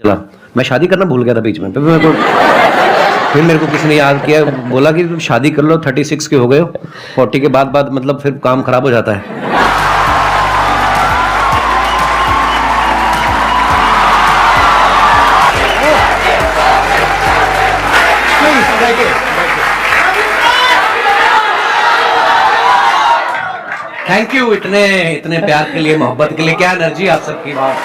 चला मैं शादी करना भूल गया था बीच में, फिर मेरे को किसी ने याद किया, बोला कि तुम शादी कर लो, 36 के हो गए हो, 40 के बाद मतलब फिर काम खराब हो जाता है। थैंक यू इतने प्यार के लिए, मोहब्बत के लिए, क्या एनर्जी आप सबकी। बात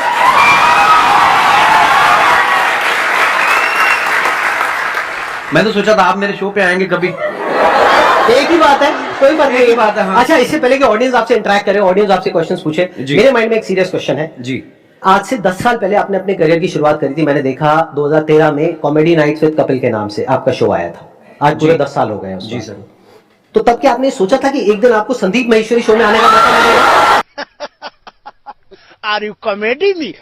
मैं तो सोचा था आप मेरे शो पे आएंगे कभी। एक ही बात है, कोई बात नहीं। बात है, हाँ। अच्छा, इससे पहले कि ऑडियंस आपसे इंटरेक्ट करे, ऑडियंस आपसे क्वेश्चंस पूछे, मेरे माइंड में एक सीरियस क्वेश्चन है जी। आज से 10 साल पहले आपने अपने करियर की शुरुआत करी थी, मैंने देखा 2013 में कॉमेडी नाइट्स विद कपिल के नाम से आपका शो आया था। आज पूरे 10 साल हो गए हैं उसको। जी सर। तो तब क्या आपने सोचा था कि एक दिन आपको संदीप महेश्वरी शो में आने का मौका मिलेगा? Are you comedy me?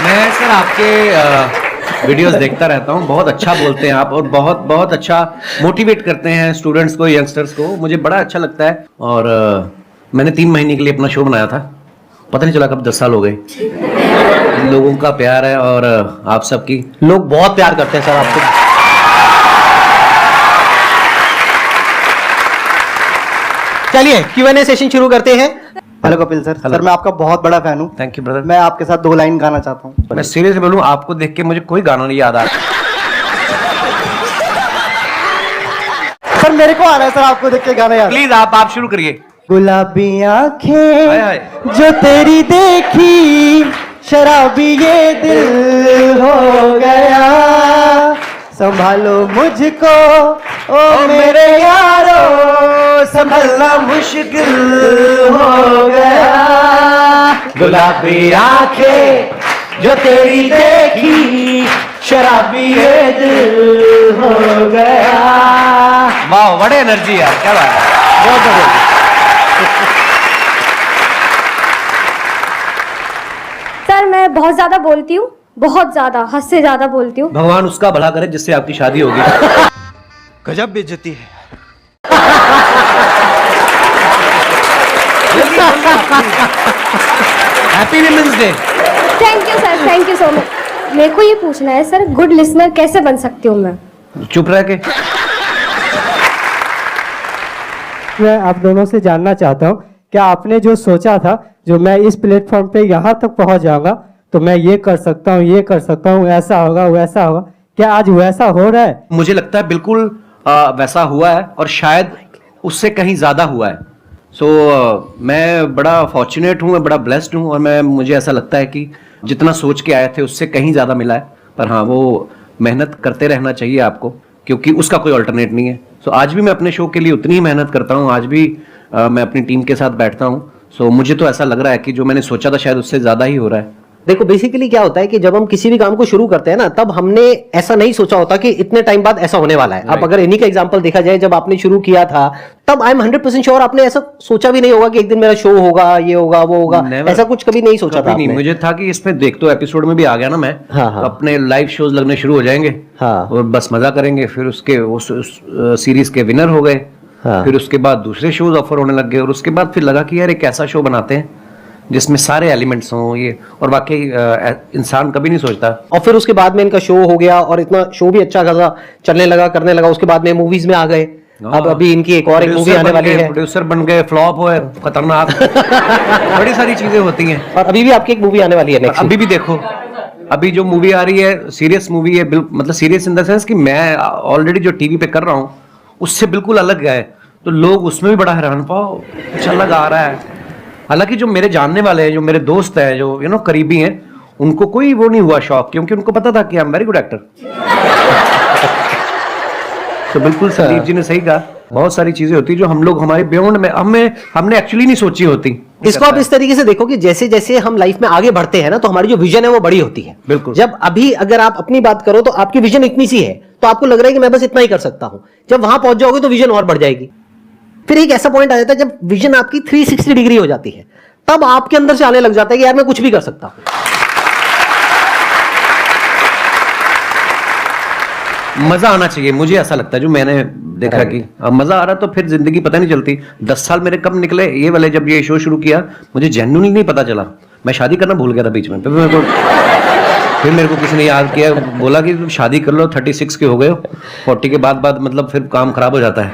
मैं सर आपके वीडियोस देखता रहता हूँ, बहुत अच्छा बोलते हैं आप, और बहुत अच्छा मोटिवेट करते हैं स्टूडेंट्स को, यंगस्टर्स को, मुझे बड़ा अच्छा लगता है। और मैंने 3 महीने के लिए अपना शो बनाया था, पता नहीं चला कब 10 साल हो गए। लोगों का प्यार है और आप सबकी, लोग बहुत प्यार करते हैं सर आपको। चलिए Q&A सेशन शुरू करते हैं। Hello Kapil sir. सर मैं आपका बहुत बड़ा फैन हूँ। Thank you brother. मैं आपके साथ 2 लाइन गाना चाहता हूँ। मैं सीरियस बोलूं, आपको देख के मुझे कोई गाना नहीं याद आ रहा। सर मेरे को आ रहा है सर आपको देख के गाना याद। प्लीज आप शुरू करिए। गुलाबी हाय आंखें हाय। जो तेरी देखी, शराबी ये दिल हो गया, संभालो मुझको ओ मेरे यारो, संभलना मुश्किल हो गया। गुलाबी आंखें जो तेरी देखी, शराबी ये दिल हो गया। वाह, बड़े एनर्जी यार, क्या बात है, बहुत बढ़िया। सर मैं बहुत ज्यादा बोलती हूँ, बहुत ज्यादा, हद से ज्यादा बोलती हूँ। भगवान उसका भला करे जिससे आपकी शादी होगी। गजब बेइज्जती है। Happy women's day. Thank you sir, thank you so much. मेरे को ये पूछना है सर, गुड लिसनर कैसे बन सकती हूँ मैं? चुप रह के। मैं आप दोनों से जानना चाहता हूँ, क्या आपने जो सोचा था, जो मैं इस प्लेटफॉर्म पे यहाँ तक पहुँच जाऊंगा तो मैं ये कर सकता हूँ, ये कर सकता हूँ, ऐसा होगा वैसा होगा, क्या आज वैसा हो रहा है? मुझे लगता है बिल्कुल वैसा हुआ है, और शायद उससे कहीं ज्यादा हुआ है। मैं बड़ा फॉर्चुनेट हूँ, मैं बड़ा ब्लेस्ड हूँ, और मुझे ऐसा लगता है कि जितना सोच के आए थे उससे कहीं ज्यादा मिला है। पर हाँ, वो मेहनत करते रहना चाहिए आपको, क्योंकि उसका कोई अल्टरनेट नहीं है। आज भी मैं अपने शो के लिए उतनी ही मेहनत करता हूँ, आज भी मैं अपनी टीम के साथ बैठता हूँ। मुझे तो ऐसा लग रहा है कि जो मैंने सोचा था शायद उससे ज्यादा ही हो रहा है। देखो बेसिकली क्या होता है कि जब हम किसी भी काम को शुरू करते हैं ना, तब हमने ऐसा नहीं सोचा होता कि इतने टाइम बाद ऐसा होने वाला है। अब अगर इन्हीं का एग्जांपल देखा जाए, जब आपने शुरू किया था तब आई एम 100% श्योर आपने ऐसा सोचा भी नहीं होगा कि एक दिन मेरा शो होगा, ये होगा, वो होगा। ऐसा कुछ कभी नहीं सोचा था आपने? नहीं, मुझे था कि इसमें देख तो एपिसोड में भी आ गया ना मैं, हाँ, हाँ। तो अपने लाइव शोज लगने शुरू हो जाएंगे, हाँ। और बस मजा करेंगे। फिर उसके उस सीरीज के विनर हो गए, हाँ। फिर उसके बाद दूसरे शोज ऑफर होने लग गए, और उसके बाद फिर लगा कि यार एक ऐसा शो बनाते हैं जिसमें सारे एलिमेंट्स हों ये, और वाकई इंसान कभी नहीं सोचता। और फिर उसके बाद में इनका शो हो गया, और इतना शो भी अच्छा खासा चलने लगा, करने लगा। उसके बाद में मूवीज में आ गए। अब अभी इनकी एक और एक मूवी आने वाली है। प्रोड्यूसर बन गए, फ्लॉप हुए, खतरनाक। बड़ी सारी चीजें होती हैं। और अभी भी आपकी एक मूवी आने वाली है नेक्स्ट। अभी भी देखो, अभी जो मूवी आ रही है सीरियस मूवी है, मतलब सीरियस इन द सेंस कि मैं ऑलरेडी जो टीवी पे कर रहा हूँ उससे बिल्कुल अलग है, तो लोग उसमें भी बड़ा हैरान, पाओ अच्छा लग आ रहा है। हालांकि जो मेरे जानने वाले हैं, जो मेरे दोस्त हैं, जो करीबी हैं, उनको कोई वो नहीं हुआ शौक, क्योंकि उनको पता था कि I am very good actor. तो बिल्कुल संदीप जी ने सही कहा, बहुत सारी चीजें होती जो हम लोग हमारे बियॉन्ड में हमने एक्चुअली नहीं सोची होती। इसको आप इस तरीके से देखो कि जैसे जैसे हम लाइफ में आगे बढ़ते हैं ना, तो हमारी जो विजन है वो बड़ी होती है। बिल्कुल। जब अभी अगर आप अपनी बात करो तो आपकी विजन इतनी सी है, तो आपको लग रहा है कि मैं बस इतना ही कर सकता हूं। जब वहां पहुंच जाओगे तो विजन और बढ़ जाएगी। फिर एक ऐसा पॉइंट आ जाता है जब विजन आपकी 360 डिग्री हो जाती है, तब आपके अंदर से आने लग जाता है कि यार मैं कुछ भी कर सकता हूं। मजा आना चाहिए, मुझे ऐसा लगता है, जो मैंने देखा कि अब मजा आ रहा तो फिर जिंदगी पता नहीं चलती। 10 साल मेरे कब निकले ये वाले, जब ये शो शुरू किया मुझे जेन्युइनली नहीं पता चला। मैं शादी करना भूल गया था बीच में, फिर मेरे को किसी ने याद किया, बोला कि तुम शादी कर लो, 36 के हो गए हो, 40 के बाद मतलब फिर काम खराब हो जाता है।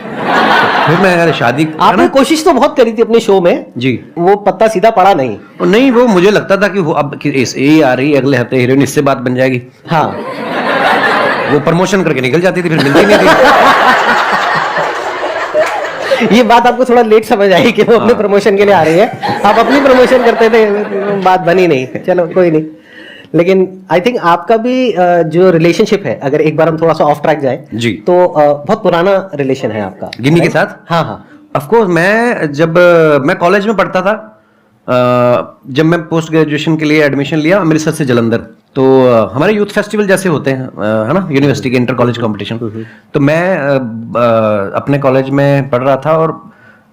फिर मैं यार शादी आपने कोशिश तो बहुत करी थी अपने शो में जी, वो पत्ता सीधा पड़ा नहीं। नहीं वो मुझे लगता था कि वो अब ये आ रही है अगले हफ्ते हीरोइन, इससे बात बन जाएगी। हाँ, वो प्रमोशन करके निकल जाती थी, फिर मिलती नहीं थी। ये बात आपको थोड़ा लेट समझ आई कि वो अपने प्रमोशन के लिए आ रही है, आप अपनी प्रमोशन करते थे, बात बनी नहीं। चलो कोई नहीं, लेकिन आई थिंक आपका भी जो रिलेशनशिप है, अगर एक बार हम थोड़ा सा ऑफ ट्रैक जाए जी, तो बहुत पुराना रिलेशन है आपका गिन्नी के साथ। हाँ हाँ, ऑफ कोर्स, मैं कॉलेज में पढ़ता था, जब मैं पोस्ट ग्रेजुएशन के लिए एडमिशन लिया अमृतसर से जलंधर, तो हमारे यूथ फेस्टिवल जैसे होते हैं, है ना, यूनिवर्सिटी के इंटर कॉलेज कंपटीशन। तो मैं अपने कॉलेज में पढ़ रहा था, और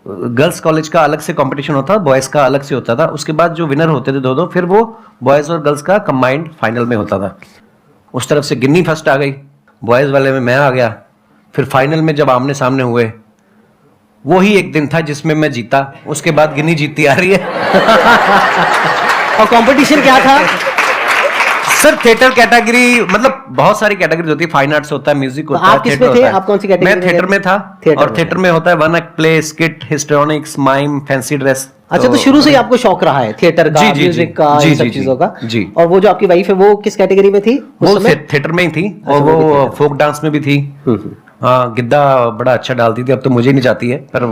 गर्ल्स कॉलेज का अलग से कंपटीशन होता था, बॉयज़ का अलग से होता था। उसके बाद जो विनर होते थे दो, फिर वो बॉयज़ और गर्ल्स का कंबाइंड फाइनल में होता था। उस तरफ से गिन्नी फर्स्ट आ गई, बॉयज़ वाले में मैं आ गया। फिर फाइनल में जब आमने सामने हुए, वही एक दिन था जिसमें मैं जीता, उसके बाद गिन्नी जीतती आ रही है। और कंपटीशन क्या था सर? थिएटर कैटेगरी, मतलब बहुत सारी कैटेगरी होती है, फाइन आर्ट्स होता है, म्यूजिक होता है, आप किसमें theatre थे? होता है। आप कौन सी category मैं में थिएटर थे? में था, थिएटर और में थिएटर में होता है one act play, skit, histrionics, mime, fancy dress. अच्छा, तो शुरू से ही आपको शौक रहा है थिएटर का, जी, जी, म्यूजिक जी, का, जी, इन सब जी, चीजों का? जी। और वो जो आपकी वाइफ है वो किस कैटेगरी में थी उस वो समय? थिएटर में ही थी, और अच्छा, वो भी वो theatre। फोक डांस में भी थी। हाँ, गिद्दा बड़ा अच्छा डालती थी, अब तो मुझे नहीं जाती है, पर